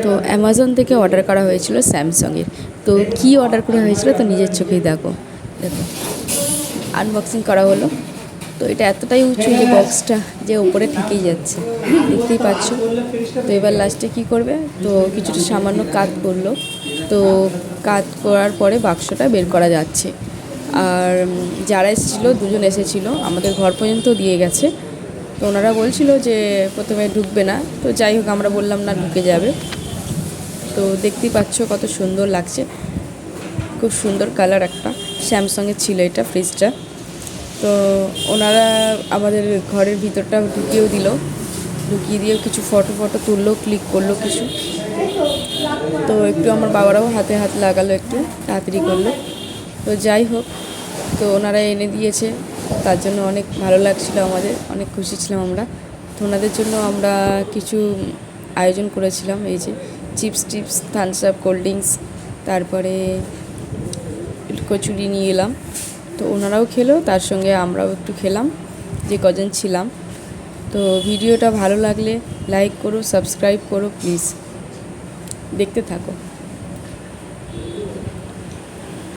তো অ্যামাজন থেকে অর্ডার করা হয়েছিল স্যামসাংয়ের। তো কী অর্ডার করা হয়েছিল তো নিজের চোখেই দেখো আনবক্সিং করা হলো। তো এটা এতটাই উঁচু যে বক্সটা যে ওপরে থেকেই যাচ্ছে, দেখতেই পাচ্ছ। তো এবার লাস্টে কী করবে, তো কিছুটা সামান্য কাজ করলো, তো কাজ করার পরে বাক্সটা বের করা যাচ্ছে। আর যারা এসেছিলো, দুজন এসেছিলো, আমাদের ঘর পর্যন্ত দিয়ে গেছে। তো ওনারা বলছিল যে প্রথমে ঢুকবে না, তো যাই হোক আমরা বললাম না, ঢুকে যাবে। তো দেখতেই পাচ্ছ কত সুন্দর লাগছে, খুব সুন্দর কালার একটা স্যামসাংয়ের ছিল এটা ফ্রিজটা। তো ওনারা আমাদের ঘরের ভিতরটা ঢুকিয়েও দিল, ঢুকিয়ে দিয়েও কিছু ফটো তুললো, ক্লিক করলো কিছু। তো একটু আমার বাবারাও হাতে হাত লাগালো, একটু তাড়াতাড়ি করলো। তো যাই হোক, তো ওনারা এনে দিয়েছে, তার জন্য অনেক ভালো লাগছিলো, আমাদের অনেক খুশি ছিলাম আমরা। তো ওনাদের জন্য আমরা কিছু আয়োজন করেছিলাম, এই যে chips, Thums Up, cold drinks, তারপরে কচুরি নিয়ে এলাম। তো ওনারাও খেলো, তার সঙ্গে আমরাও একটু খেলাম যে কজন ছিলাম। তো ভিডিওটা ভালো লাগলে লাইক করো, সাবস্ক্রাইব করো প্লিজ, দেখতে থাকো।